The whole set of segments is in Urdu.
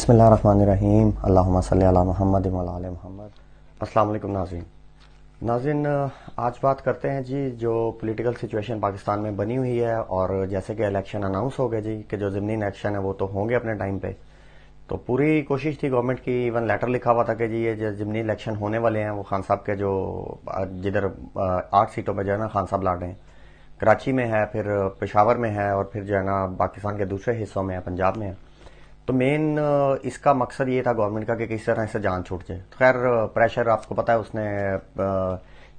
بسم اللہ الرحمن الرحیم، اللہم صلی علی محمد وعلی آل محمد۔ السلام علیکم ناظرین، آج بات کرتے ہیں جی جو پولیٹیکل سچویشن پاکستان میں بنی ہوئی ہے، اور جیسے کہ الیکشن اناؤنس ہو گئے جی کہ جو ضمنی الیکشن ہے وہ تو ہوں گے اپنے ٹائم پہ، تو پوری کوشش تھی گورنمنٹ کی، ایون لیٹر لکھا ہوا تھا کہ جی یہ جو ضمنی الیکشن ہونے والے ہیں وہ خان صاحب کے جو جدھر 8 سیٹوں پہ جو ہے نا خان صاحب لڑ رہے ہیں، کراچی میں ہے، پھر پشاور میں ہے، اور پھر جو ہے نا پاکستان کے دوسرے حصوں میں ہے، پنجاب میں ہے۔ تو مین اس کا مقصد یہ تھا گورنمنٹ کا کہ کس طرح سے جان چھوٹ جائے۔ خیر پریشر آپ کو پتا ہے، اس نے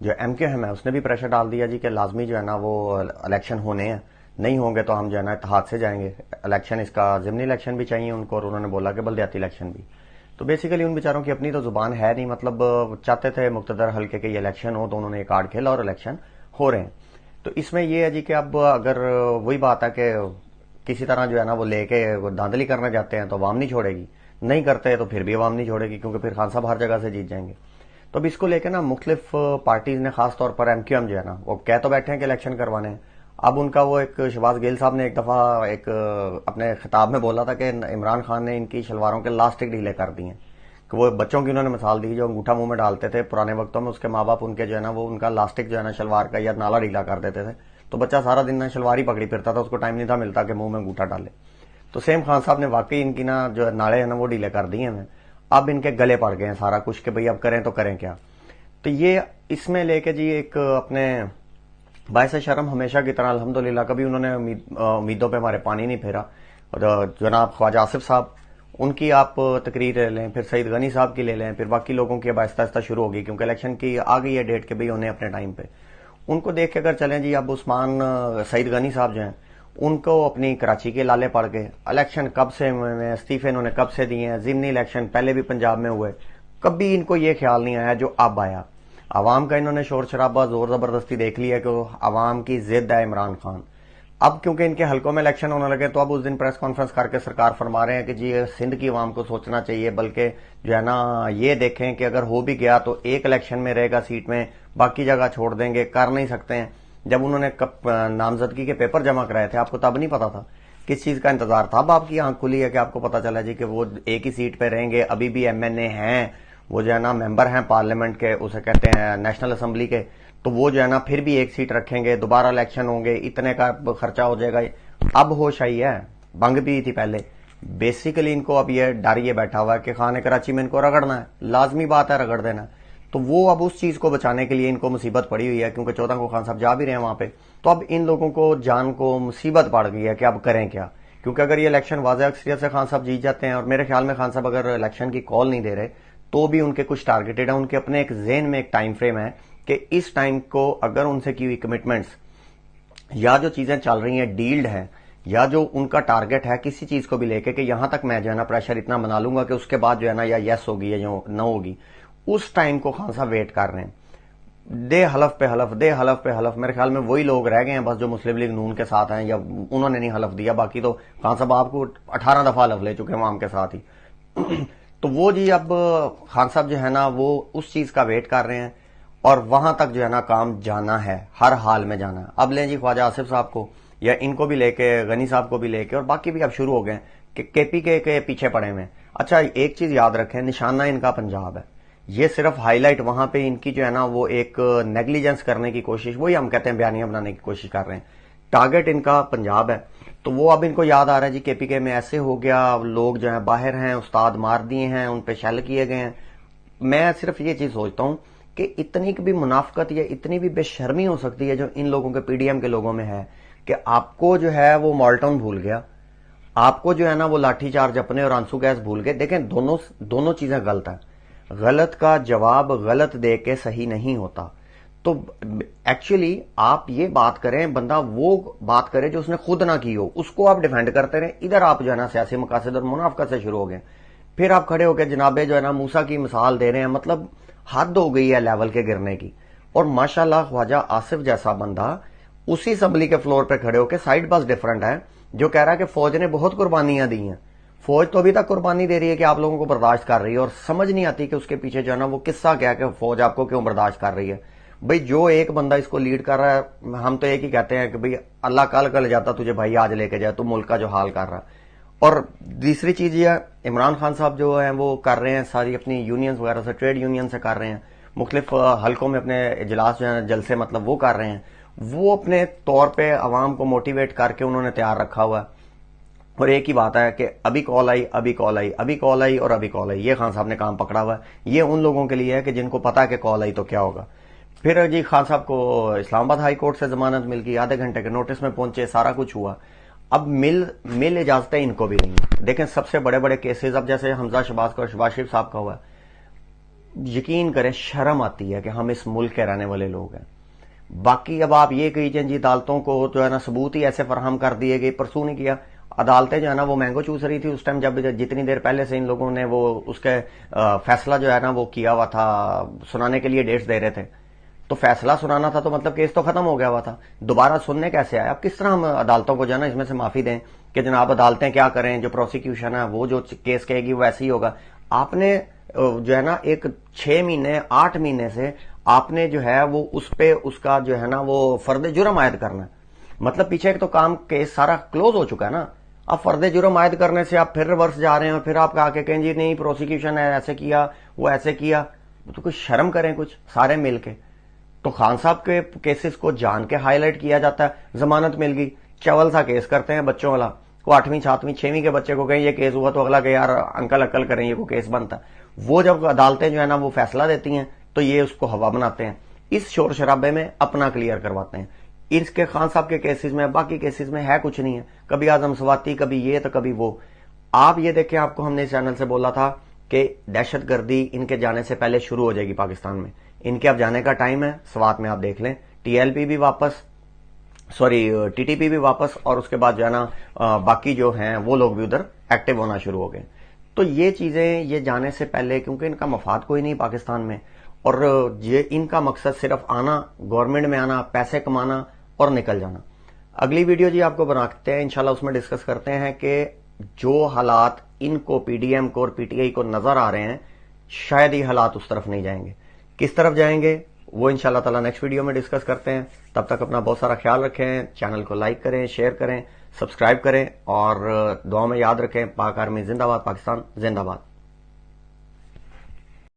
جو ایم کیو ایم ہے اس نے بھی پریشر ڈال دیا جی کہ لازمی جو ہے نا وہ الیکشن ہونے ہیں، نہیں ہوں گے تو ہم جو ہے نا اتحاد سے جائیں گے الیکشن، اس کا ضمنی الیکشن بھی چاہیے ان کو، اور انہوں نے بولا کہ بلدیاتی الیکشن بھی۔ تو بیسیکلی ان بیچاروں کی اپنی تو زبان ہے نہیں، مطلب چاہتے تھے مقتدر حلقے کے یہ الیکشن ہو، تو انہوں نے یہ کارڈ کھیلا اور الیکشن ہو رہے ہیں۔ تو اس میں یہ ہے جی کہ اب اگر وہی بات ہے کہ کسی طرح جو ہے نا وہ لے کے دھاندلی کرنے جاتے ہیں تو عوام نہیں چھوڑے گی، نہیں کرتے تو پھر بھی عوام نہیں چھوڑے گی، کیونکہ پھر خان صاحب ہر جگہ سے جیت جائیں گے۔ تو اب اس کو لے کے نا مختلف پارٹیز نے، خاص طور پر ایم کیو ایم جو ہے نا وہ کہہ تو بیٹھے ہیں کہ الیکشن کروانے ہیں۔ اب ان کا وہ ایک شہباز گیل صاحب نے ایک دفعہ ایک اپنے خطاب میں بولا تھا کہ عمران خان نے ان کی شلواروں کے لاسٹک ڈھیلے کر دیے ہیں، کہ وہ بچوں کی انہوں نے مثال دی جو انگوٹھا منہ میں ڈالتے تھے پرانے وقتوں میں، اس کے ماں باپ ان کے جو ہے نا وہ ان کا لاسٹک جو ہے نا شلوار کا یا نالا ڈھیلا کر دیتے تھے، تو بچہ سارا دن نا شلوار ہی پکڑی پھرتا تھا، اس کو ٹائم نہیں تھا ملتا کہ منہ میں انگوٹھا ڈالے۔ تو سیم خان صاحب نے واقعی ان کی نا جو ناڑے ہیں نا وہ ڈھیلے کر دیے ہیں، اب ان کے گلے پڑ گئے ہیں سارا کچھ کہ بھئی اب کریں تو کریں کیا۔ تو یہ اس میں لے کے جی ایک اپنے باعث شرم ہمیشہ کی طرح الحمدللہ کبھی انہوں نے امیدوں پہ ہمارے پانی نہیں پھیرا، اور جناب خواجہ آصف صاحب ان کی آپ تقریر لے لیں، پھر سعید غنی صاحب کی لے لیں، پھر باقی لوگوں کی اب آہستہ آہستہ شروع ہوگی، کیونکہ الیکشن کی آ گئی ہے ڈیٹ کے بھئی ہونے اپنے ٹائم پہ، ان کو دیکھ کے اگر چلیں جی اب عثمان سعید غنی صاحب جو ہیں ان کو اپنی کراچی کے لالے پڑ گئے، الیکشن کب سے ہوئے ہیں، استعفے انہوں نے کب سے دیے ہیں، ضمنی الیکشن پہلے بھی پنجاب میں ہوئے، کبھی ان کو یہ خیال نہیں آیا جو اب آیا۔ عوام کا انہوں نے شور شرابہ زور زبردستی دیکھ لیا کہ عوام کی ضد ہے عمران خان۔ اب کیونکہ ان کے حلقوں میں الیکشن ہونے لگے تو اب اس دن پریس کانفرنس کر کے سرکار فرما رہے ہیں کہ جی سندھ کی عوام کو سوچنا چاہیے، بلکہ جو ہے نا یہ دیکھیں کہ اگر ہو بھی گیا تو ایک الیکشن میں رہے گا سیٹ میں، باقی جگہ چھوڑ دیں گے، کر نہیں سکتے ہیں۔ جب انہوں نے نامزدگی کے پیپر جمع کرائے تھے آپ کو تب نہیں پتا تھا، کس چیز کا انتظار تھا؟ اب آپ کی آنکھ کھلی ہے کہ آپ کو پتا چلا جی کہ وہ ایک ہی سیٹ پہ رہیں گے، ابھی بھی ایم این اے ہیں، وہ جو ہے نا ممبر ہیں پارلیمنٹ کے، اسے کہتے ہیں نیشنل اسمبلی کے، تو وہ جو ہے نا پھر بھی ایک سیٹ رکھیں گے، دوبارہ الیکشن ہوں گے، اتنے کا خرچہ ہو جائے گا۔ اب ہوش آئی ہے، بنگ بھی تھی پہلے۔ بیسیکلی ان کو اب یہ ڈر یہ بیٹھا ہوا ہے کہ خانہ کراچی میں ان کو رگڑنا ہے، لازمی بات ہے رگڑ دینا، تو وہ اب اس چیز کو بچانے کے لیے ان کو مصیبت پڑی ہوئی ہے، کیونکہ 14 کو خان صاحب جا بھی رہے ہیں وہاں پہ، تو اب ان لوگوں کو جان کو مصیبت پڑ گئی ہے کہ اب کریں کیا، کیونکہ اگر یہ الیکشن واضح اکثریت سے خان صاحب جیت جاتے ہیں، اور میرے خیال میں خان صاحب اگر الیکشن کی کال نہیں دے رہے تو بھی ان کے کچھ ٹارگیٹڈ ہیں، ان کے اپنے ایک ذہن میں ایک ٹائم فریم ہے کہ اس ٹائم کو اگر ان سے کی ہوئی کمٹمنٹس یا جو چیزیں چل رہی ہیں ڈیلڈ ہیں، یا جو ان کا ٹارگٹ ہے کسی چیز کو بھی لے کے کہ یہاں تک میں جو ہے نا پریشر اتنا بنا لوں گا کہ اس کے بعد جو ہے نا یا یس ہوگی یا نو ہوگی، اس ٹائم کو خان صاحب ویٹ کر رہے ہیں۔ دے حلف پہ حلف، دے حلف پہ حلف، میرے خیال میں وہی لوگ رہ گئے ہیں بس جو مسلم لیگ نون کے ساتھ ہیں، یا انہوں نے نہیں حلف دیا، باقی تو خان صاحب آپ کو 18 دفعہ حلف لے چکے ہیں عوام کے ساتھ ہی۔ تو وہ جی اب خان صاحب جو ہے نا وہ اس چیز کا ویٹ کر رہے ہیں، اور وہاں تک جو ہے نا کام جانا ہے، ہر حال میں جانا ہے۔ اب لیں جی خواجہ آصف صاحب کو، یا ان کو بھی لے کے، غنی صاحب کو بھی لے کے، اور باقی بھی اب شروع ہو گئے کہ کے پی کے پیچھے پڑے ہوئے ہیں۔ اچھا ایک چیز یاد رکھیں، نشانہ ان کا پنجاب ہے، یہ صرف ہائی لائٹ وہاں پہ ان کی جو ہے نا وہ ایک نیگلیجنس کرنے کی کوشش، وہی ہم کہتے ہیں بیانیاں بنانے کی کوشش کر رہے ہیں، ٹارگٹ ان کا پنجاب ہے۔ تو وہ اب ان کو یاد آ رہا ہے جی کے پی کے میں ایسے ہو گیا، لوگ جو ہیں باہر ہیں، استاد مار دیے ہیں، ان پہ شیل کیے گئے ہیں۔ میں صرف یہ چیز سوچتا ہوں کہ اتنی بھی منافقت یا اتنی بھی بے شرمی ہو سکتی ہے جو ان لوگوں کے پی ڈی ایم کے لوگوں میں ہے، کہ آپ کو جو ہے وہ مالٹون بھول گیا، آپ کو جو ہے نا وہ لاٹھی چارج اپنے اور آنسو گیس بھول گئے۔ دیکھیں دونوں چیزیں غلط ہیں، غلط کا جواب غلط دے کے صحیح نہیں ہوتا۔ تو ایکچولی آپ یہ بات کریں، بندہ وہ بات کرے جو اس نے خود نہ کی ہو، اس کو آپ ڈیفینڈ کرتے رہیں، ادھر آپ جو ہے نا سیاسی مقاصد اور منافقت سے شروع ہو گئے، پھر آپ کھڑے ہو کے جنابے جو ہے نا موسیٰ کی مثال دے رہے ہیں، مطلب حد ہو گئی ہے لیول کے گرنے کی۔ اور ماشاءاللہ خواجہ آصف جیسا بندہ اسی اسمبلی کے فلور پہ کھڑے ہو کے سائڈ بس ڈیفرنٹ ہے، جو کہہ رہا ہے کہ فوج نے بہت قربانیاں دی ہیں، فوج تو ابھی تک قربانی دے رہی ہے کہ آپ لوگوں کو برداشت کر رہی ہے، اور سمجھ نہیں آتی کہ اس کے پیچھے جو ہے نا وہ قصہ کیا کہ فوج آپ کو کیوں برداشت کر رہی ہے۔ بھئی جو ایک بندہ اس کو لیڈ کر رہا ہے، ہم تو ایک ہی کہتے ہیں کہ بھئی اللہ کل کل جاتا تجھے بھائی آج لے کے جائے، تو ملک کا جو حال کر رہا ہے۔ اور دوسری چیز یہ ہے، عمران خان صاحب جو ہیں وہ کر رہے ہیں ساری اپنی یونینز وغیرہ سے، ٹریڈ یونین سے کر رہے ہیں، مختلف حلقوں میں اپنے اجلاس جو ہیں جلسے مطلب وہ کر رہے ہیں، وہ اپنے طور پہ عوام کو موٹیویٹ کر کے انہوں نے تیار رکھا ہوا ہے، اور ایک ہی بات ہے کہ ابھی کال آئی، ابھی کال آئی، ابھی کال آئی اور ابھی کال آئی، یہ خان صاحب نے کام پکڑا ہوا ہے۔ یہ ان لوگوں کے لیے ہے کہ جن کو پتا ہے کہ کال آئی تو کیا ہوگا۔ پھر جی خان صاحب کو اسلام آباد ہائی کورٹ سے ضمانت مل گئی، آدھے گھنٹے کے نوٹس میں پہنچے، سارا کچھ ہوا۔ اب مل اجازتیں ان کو بھی نہیں ہیں۔ دیکھیں سب سے بڑے بڑے کیسز اب جیسے حمزہ شہباز کا، شہباز شریف صاحب کا ہوا ہے، یقین کریں شرم آتی ہے کہ ہم اس ملک کے رہنے والے لوگ ہیں۔ باقی اب آپ یہ کہیے جی عدالتوں کو جو ہے نا ثبوت ہی ایسے فراہم کر دیے گئے، پرسوں نہیں کیا، عدالتیں جو ہے نا وہ مینگو چوس رہی تھی اس ٹائم جب جتنی دیر پہلے سے ان لوگوں نے وہ اس کے فیصلہ جو ہے نا وہ کیا ہوا تھا، سنانے کے لیے ڈیٹس دے رہے تھے، تو فیصلہ سنانا تھا تو مطلب کیس تو ختم ہو گیا ہوا تھا، دوبارہ سننے کیسے آئے؟ اب کس طرح ہم عدالتوں کو جو ہے نا اس میں سے معافی دیں کہ جناب عدالتیں کیا کریں، جو پروسیکیوشن ہے وہ جو کیس کہے گی وہ ایسے ہی ہوگا۔ آپ نے جو ہے نا ایک 6 مہینے 8 مہینے سے آپ نے جو ہے وہ اس پہ اس کا جو ہے نا وہ فرد جرم عائد کرنا ہے، مطلب پیچھے ایک تو کام کیس سارا کلوز ہو چکا ہے نا، اب فرد جرم عائد کرنے سے آپ پھر ریورس جا رہے ہیں، اور پھر آپ کہا کہ کہیں جی نہیں پروسیکیوشن ہے ایسے کیا وہ ایسے کیا، تو کچھ شرم کریں کچھ سارے مل کے۔ تو خان صاحب کے کیسز کو جان کے ہائی لائٹ کیا جاتا ہے، ضمانت مل گئی، چول سا کیس کرتے ہیں بچوں والا، کو 8ویں 7ویں 6ویں کے بچے کو کہیں یہ کیس ہوا تو اگلا کہ یار انکل عقل کریں یہ کو کیس بنتا ہے، وہ جب عدالتیں جو ہے نا وہ فیصلہ دیتی ہیں تو یہ اس کو ہوا بناتے ہیں، اس شور شرابے میں اپنا کلیئر کرواتے ہیں۔ اس کے خان صاحب کے کیسز میں، باقی کیسز میں ہے کچھ نہیں ہے، کبھی اعظم سواتی، کبھی یہ تو کبھی وہ۔ آپ یہ دیکھیں، آپ کو ہم نے اس چینل سے بولا تھا کہ دہشت گردی ان کے جانے سے پہلے شروع ہو جائے گی پاکستان میں، ان کے اب جانے کا ٹائم ہے، سوات میں آپ دیکھ لیں ٹی ایل پی بھی واپس، ٹی ٹی پی بھی واپس، اور اس کے بعد جو ہے نا باقی جو ہیں وہ لوگ بھی ادھر ایکٹیو ہونا شروع ہو گئے۔ تو یہ چیزیں یہ جانے سے پہلے، کیونکہ ان کا مفاد کوئی نہیں پاکستان میں، اور یہ ان کا مقصد صرف آنا، گورنمنٹ میں آنا، پیسے کمانا اور نکل جانا۔ اگلی ویڈیو جی آپ کو بناتے ہیں انشاءاللہ، اس میں ڈسکس کرتے ہیں کہ جو حالات ان کو پی ڈی ایم کو اور پی ٹی آئی کو نظر آ رہے ہیں شاید یہ حالات اس طرف نہیں جائیں گے، کس طرف جائیں گے وہ انشاءاللہ تعالی نیکسٹ ویڈیو میں ڈسکس کرتے ہیں۔ تب تک اپنا بہت سارا خیال رکھیں، چینل کو لائک کریں، شیئر کریں، سبسکرائب کریں، اور دعا میں یاد رکھیں پاک آرمی زندہ باد، پاکستان زندہ باد۔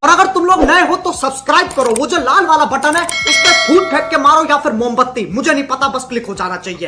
اور اگر تم لوگ نئے ہو تو سبسکرائب کرو، وہ جو لال والا بٹن ہے اس پہ پھوٹ پھینک کے مارو یا پھر موم بتی، مجھے نہیں پتا، بس کلک ہو جانا چاہیے۔